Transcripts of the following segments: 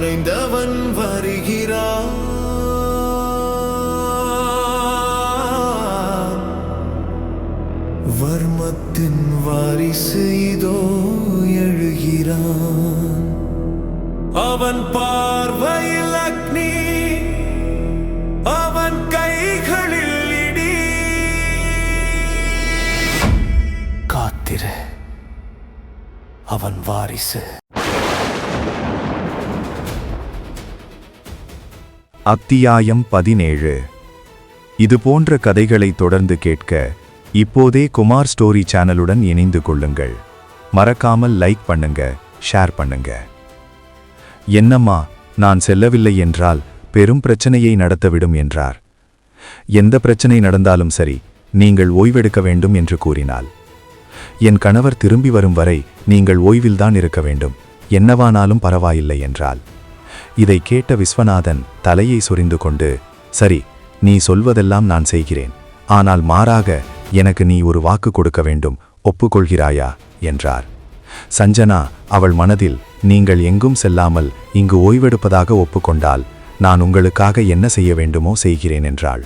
மறைந்தவன் வருகிறான். வர்மத்தின் வாரிசு இதோ எழுகிறான். அவன் பார்வையில் அக்னி, அவன் கைகளில் இடி. காத்திரு, அவன் வாரிசு. அத்தியாயம் 17. இது போன்ற கதைகளை தொடர்ந்து கேட்க இப்போதே குமார் ஸ்டோரி சேனலுடன் இணைந்து கொள்ளுங்கள். மறக்காமல் லைக் பண்ணுங்க, ஷேர் பண்ணுங்க. என்னம்மா, நான் செல்லவில்லை என்றால் பெரும் பிரச்சனையை நடத்தவிடும் என்றார். எந்த பிரச்சனை நடந்தாலும் சரி, நீங்கள் ஓய்வெடுக்க வேண்டும் என்று கூறினாள். என் கணவர் திரும்பி வரும் வரை நீங்கள் ஓய்வில்தான் இருக்க வேண்டும், என்னவானாலும் பரவாயில்லை என்றாள். இதை கேட்ட விஸ்வநாதன் தலையை சொரிந்து கொண்டு, சரி, நீ சொல்வதெல்லாம் நான் செய்கிறேன், ஆனால் மாறாக எனக்கு நீ ஒரு வாக்கு கொடுக்க வேண்டும், ஒப்புக்கொள்கிறாயா என்றார். சஞ்சனா அவள் மனதில், நீங்கள் எங்கும் செல்லாமல் இங்கு ஓய்வெடுப்பதாக ஒப்புக்கொண்டால் நான் உங்களுக்காக என்ன செய்ய வேண்டுமோ செய்கிறேன் என்றாள்.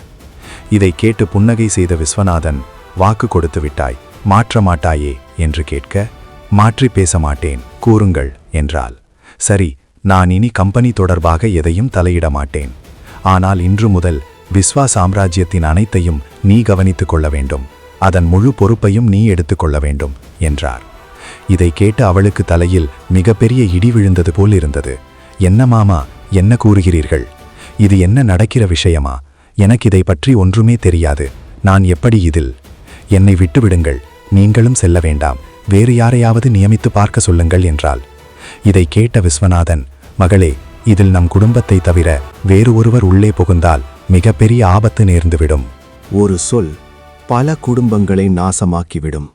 இதை கேட்டு புன்னகை செய்த விஸ்வநாதன், வாக்கு கொடுத்து விட்டாய், மாற்ற மாட்டாயே என்று கேட்க, மாற்றி பேச மாட்டேன், கூறுங்கள் என்றாள். சரி, நான் இனி கம்பெனி தொடர்பாக எதையும் தலையிட மாட்டேன். ஆனால் இன்று முதல் விஸ்வா சாம்ராஜ்யத்தின் அனைத்தையும் நீ கவனித்துக் கொள்ள வேண்டும், அதன் முழு பொறுப்பையும் நீ எடுத்துக்கொள்ள வேண்டும் என்றார். இதை கேட்டு அவளுக்கு தலையில் மிகப்பெரிய இடி விழுந்தது போல் இருந்தது. என்ன மாமா, என்ன கூறுகிறீர்கள்? இது என்ன நடக்கிற விஷயமா? எனக்கு இதை பற்றி ஒன்றுமே தெரியாது. நான் எப்படி இதில்? என்னை விட்டுவிடுங்கள், நீங்களும் செல்ல வேண்டாம், வேறு யாரையாவது நியமித்து பார்க்க சொல்லுங்கள் என்றாள். இதை கேட்ட விஸ்வநாதன், மகளே, இதில் நம் குடும்பத்தை தவிர வேறு ஒருவர் உள்ளே புகுந்தால் மிகப்பெரிய ஆபத்து நேர்ந்துவிடும். ஒரு சொல் பல குடும்பங்களை நாசமாக்கிவிடும்.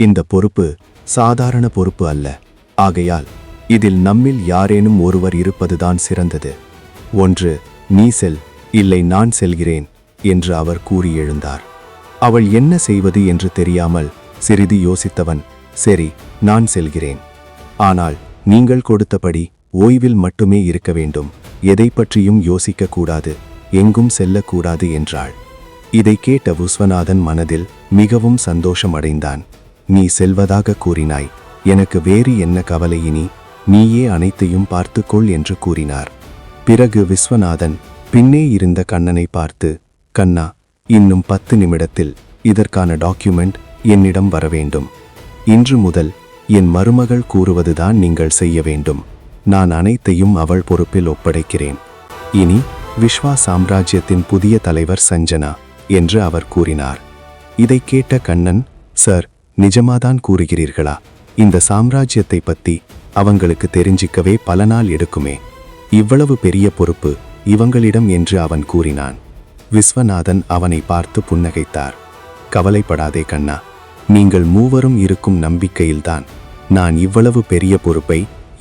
இந்த பொறுப்பு சாதாரண பொறுப்பு அல்ல. ஆகையால் இதில் நம்மில் யாரேனும் ஒருவர் இருப்பதுதான் சிறந்தது. ஒன்று நீ செல், இல்லை நான் செல்கிறேன் என்று அவர் கூறி எழுந்தார். அவள் என்ன செய்வது என்று தெரியாமல் சிறிது யோசித்தவன், சரி, நான் செல்கிறேன். ஆனால் நீங்கள் கொடுத்தபடி ஓய்வில் மட்டுமே இருக்க வேண்டும், எதை பற்றியும் யோசிக்க கூடாது, எங்கும் செல்லக்கூடாது என்றாள். இதை கேட்ட விஸ்வநாதன் மனதில் மிகவும் சந்தோஷம் அடைந்தான். நீ செல்வதாக கூறினாய், எனக்கு வேறு என்ன கவலை, இனி நீயே அனைத்தையும் பார்த்துக்கொள் என்று கூறினார். பிறகு விஸ்வநாதன் பின்னே இருந்த கண்ணனை பார்த்து, கண்ணா, இன்னும் 10 நிமிடத்தில் இதற்கான டாக்குமெண்ட் என்னிடம் வர வேண்டும். இன்று முதல் என் மருமகள் கூறுவதுதான் நீங்கள் செய்ய வேண்டும். நான் அனைத்தையும் அவள் பொறுப்பில் ஒப்படைக்கிறேன். இனி விஸ்வா சாம்ராஜ்யத்தின் புதிய தலைவர் சஞ்சனா என்று அவர் கூறினார். இதை கேட்ட கண்ணன், சார், நிஜமாதான் கூறுகிறீர்களா? இந்த சாம்ராஜ்யத்தை பத்தி அவங்களுக்கு தெரிஞ்சிக்கவே பல நாள் எடுக்குமே, இவ்வளவு பெரிய பொறுப்பு இவங்களிடம் என்று அவன் கூறினான். விஸ்வநாதன் அவனை பார்த்து புன்னகைத்தார். கவலைப்படாதே கண்ணா, நீங்கள் மூவரும் இருக்கும் நம்பிக்கையில்தான் நான் இவ்வளவு பெரிய பொறுப்பை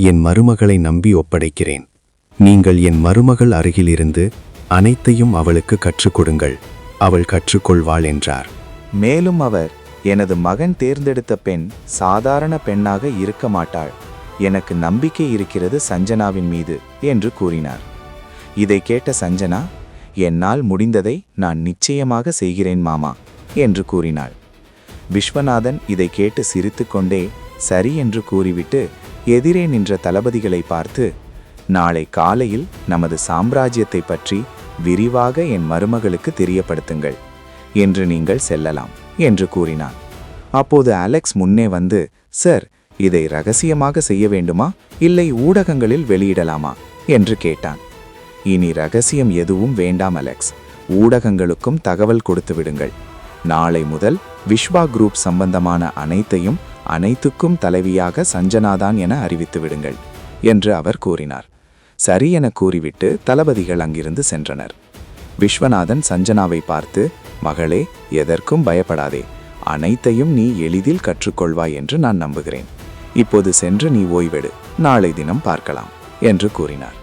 என் மருமகளை நம்பி ஒப்படைக்கிறேன். நீங்கள் என் மருமகள் அருகிலிருந்து அனைத்தையும் அவளுக்கு கற்றுக் கொடுங்கள், அவள் கற்றுக்கொள்வாள் என்றார். மேலும் அவர், எனது மகன் தேர்ந்தெடுத்த பெண் சாதாரண பெண்ணாக இருக்க மாட்டாள், எனக்கு நம்பிக்கை இருக்கிறது சஞ்சனாவின் மீது என்று கூறினார். இதை கேட்ட சஞ்சனா, என்னால் முடிந்ததை நான் நிச்சயமாக செய்கிறேன் மாமா என்று கூறினாள். விஸ்வநாதன் இதை கேட்டு சிரித்துக்கொண்டே சரி என்று கூறிவிட்டு எதிரே நின்ற தளபதிகளை பார்த்து, நாளை காலையில் நமது சாம்ராஜ்யத்தை பற்றி விரிவாக என் மருமகளுக்கு தெரியப்படுத்துங்கள் என்று நீங்கள் செல்லலாம் என்று கூறினான். அப்போது அலெக்ஸ் முன்னே வந்து, சார், இதை ரகசியமாக செய்ய வேண்டுமா, இல்லை ஊடகங்களில் வெளியிடலாமா என்று கேட்டான். இனி ரகசியம் எதுவும் வேண்டாம் அலெக்ஸ், ஊடகங்களுக்கும் தகவல் கொடுத்து விடுங்கள். நாளை முதல் விஸ்வா குரூப் சம்பந்தமான அனைத்துக்கும் தலைவியாக சஞ்சனாதான் என அறிவித்து விடுங்கள் என்று அவர் கூறினார். சரி என கூறிவிட்டு தளபதிகள் அங்கிருந்து சென்றனர். விஸ்வநாதன் சஞ்சனாவை பார்த்து, மகளே, எதற்கும் பயப்படாதே, அனைத்தையும் நீ எளிதில் கற்றுக்கொள்வாய் என்று நான் நம்புகிறேன். இப்போது சென்று நீ ஓய்வெடு, நாளை தினம் பார்க்கலாம் என்று கூறினார்.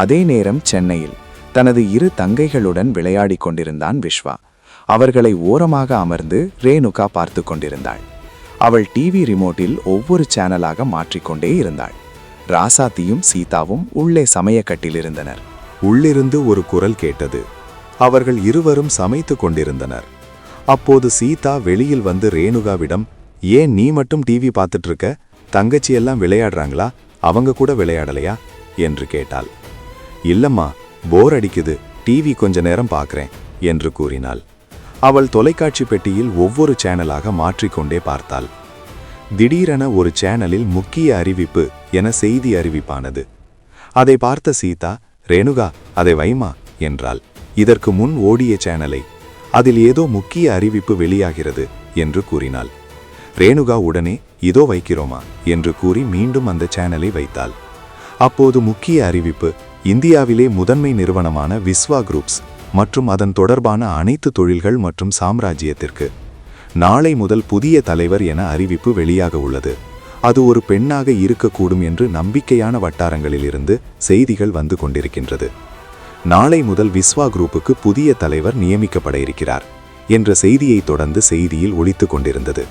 அதே நேரம் சென்னையில் தனது 2 தங்கைகளுடன் விளையாடி கொண்டிருந்தான் விஸ்வா. அவர்களை ஓரமாக அமர்ந்து ரேணுகா பார்த்து கொண்டிருந்தாள். அவள் டிவி ரிமோட்டில் ஒவ்வொரு சேனலாக மாற்றிக்கொண்டே இருந்தாள். ராசாத்தியும் சீதாவும் உள்ளே சமையக்கட்டில் இருந்தனர். உள்ளிருந்து ஒரு குரல் கேட்டது. அவர்கள் இருவரும் சமைத்து கொண்டிருந்தனர். அப்போது சீதா வெளியில் வந்து ரேணுகாவிடம், ஏன் நீ மட்டும் டிவி பார்த்துட்டு இருக்க? தங்கச்சி எல்லாம் விளையாடுறாங்களா? அவங்க கூட விளையாடலையா என்று கேட்டாள். இல்லம்மா, போர் அடிக்குது, டிவி கொஞ்ச நேரம் பார்க்கறேன் என்று கூறினாள். அவள் தொலைக்காட்சி பெட்டியில் ஒவ்வொரு சேனலாக மாற்றிக்கொண்டே பார்த்தாள். திடீரென ஒரு சேனலில் முக்கிய அறிவிப்பு என செய்தி அறிவிப்பானது. அதை பார்த்த சீதா, ரேணுகா, அதை வைமா என்றாள். இதற்கு முன் ஓடிய சேனலை, அதில் ஏதோ முக்கிய அறிவிப்பு வெளியாகிறது என்று கூறினாள். ரேணுகா உடனே இதோ வைக்கிறோமா என்று கூறி மீண்டும் அந்த சேனலை வைத்தாள். அப்போது முக்கிய அறிவிப்பு, இந்தியாவிலே முதன்மை நிறுவனமான விஸ்வா குரூப்ஸ் மற்றும் அதன் தொடர்பான அனைத்து தொழில்கள் மற்றும் சாம்ராஜ்யத்திற்கு நாளை முதல் புதிய தலைவர் என அறிவிப்பு வெளியாக உள்ளது. அது ஒரு பெண்ணாக இருக்கக்கூடும் என்று நம்பிக்கையான வட்டாரங்களிலிருந்து செய்திகள் வந்து கொண்டிருக்கின்றது. நாளை முதல் விஸ்வா குரூப்புக்கு புதிய தலைவர் நியமிக்கப்பட இருக்கிறார் என்ற செய்தியை தொடர்ந்து செய்தியில் ஒலித்து கொண்டிருந்தது.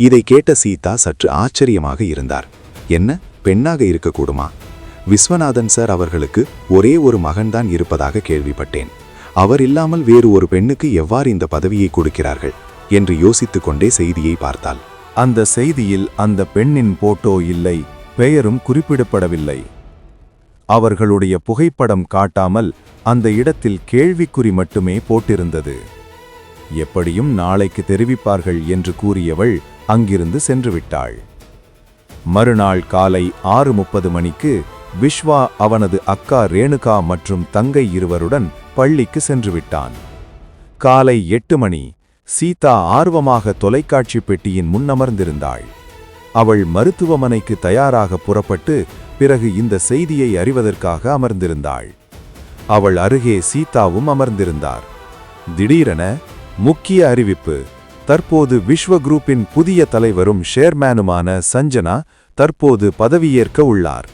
இதை கேட்ட சீதா சற்று ஆச்சரியமாக இருந்தார். என்ன, பெண்ணாக இருக்கக்கூடுமா? விஸ்வநாதன் சார் அவர்களுக்கு ஒரே ஒரு மகன்தான் இருப்பதாக கேள்விப்பட்டேன். அவர் இல்லாமல் வேறு ஒரு பெண்ணுக்கு எவ்வாறு இந்த பதவியை கொடுக்கிறார்கள் என்று யோசித்துக் கொண்டே செய்தியை பார்த்தாள். அந்த செய்தியில் அந்த பெண்ணின் போட்டோ இல்லை, பெயரும் குறிப்பிடப்படவில்லை. அவர்களுடைய புகைப்படம் காட்டாமல் அந்த இடத்தில் கேள்விக்குறி மட்டுமே போட்டிருந்தது. எப்படியும் நாளைக்கு தெரிவிப்பார்கள் என்று கூறியவள் அங்கிருந்து சென்றுவிட்டாள். மறுநாள் காலை 6:30 மணிக்கு விஸ்வா அவனது அக்கா ரேணுகா மற்றும் தங்கை இருவருடன் பள்ளிக்கு சென்றுவிட்டான். காலை 8 மணி சீதா ஆர்வமாக தொலைக்காட்சி பெட்டியின் முன்னமர்ந்திருந்தாள். அவள் மருத்துவமனைக்கு தயாராக புறப்பட்டு பிறகு இந்த செய்தியை அறிவதற்காக அமர்ந்திருந்தாள். அவள் அருகே சீதாவும் அமர்ந்திருந்தார். திடீரென முக்கிய அறிவிப்பு, தற்போது விஸ்வ குரூப்பின் புதிய தலைவரும் ஷேர்மேனுமான சஞ்சனா தற்போது பதவியேற்க உள்ளார்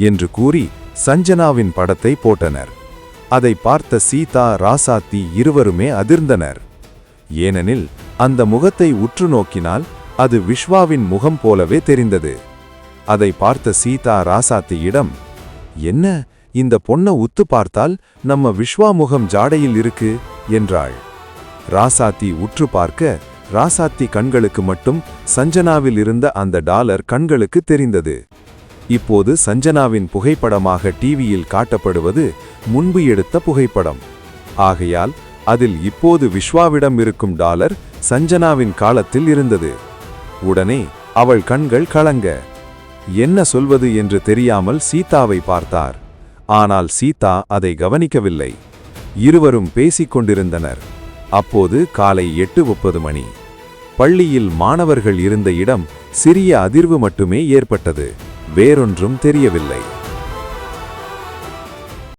என்று கூறி சஞ்சனாவின் படத்தை போட்டனர். அதை பார்த்த சீதா, ராசாத்தி இருவருமே அதிர்ந்தனர். ஏனெனில் அந்த முகத்தை உற்று நோக்கினால் அது விஸ்வாவின் முகம் போலவே தெரிந்தது. அதை பார்த்த சீதா ராசாத்தியிடம், என்ன, இந்த பொண்ணை உத்து பார்த்தால் நம்ம விஸ்வா முகம் ஜாடையில் இருக்கு என்றாள். ராசாத்தி உற்று பார்க்க ராசாத்தி கண்களுக்கு மட்டும் சஞ்சனாவில் இருந்த அந்த டாலர் கண்களுக்கு தெரிந்தது. இப்போது சஞ்சனாவின் புகைப்படமாக டிவியில் காட்டப்படுவது முன்பு எடுத்த புகைப்படம். ஆகையால் அதில் இப்போது விஸ்வாவிடம் இருக்கும் டாலர் சஞ்சனாவின் காலத்தில் இருந்தது. உடனே அவள் கண்கள் கலங்க. என்ன சொல்வது என்று தெரியாமல் சீதாவை பார்த்தார். ஆனால் சீதா அதை கவனிக்கவில்லை. இருவரும் பேசிக் கொண்டிருந்தனர். அப்போது காலை 8:30 மணி. பள்ளியில் மாணவர்கள் இருந்த இடம் சிறிய அதிர்வு மட்டுமே ஏற்பட்டது. வேறொன்றும் தெரியவில்லை.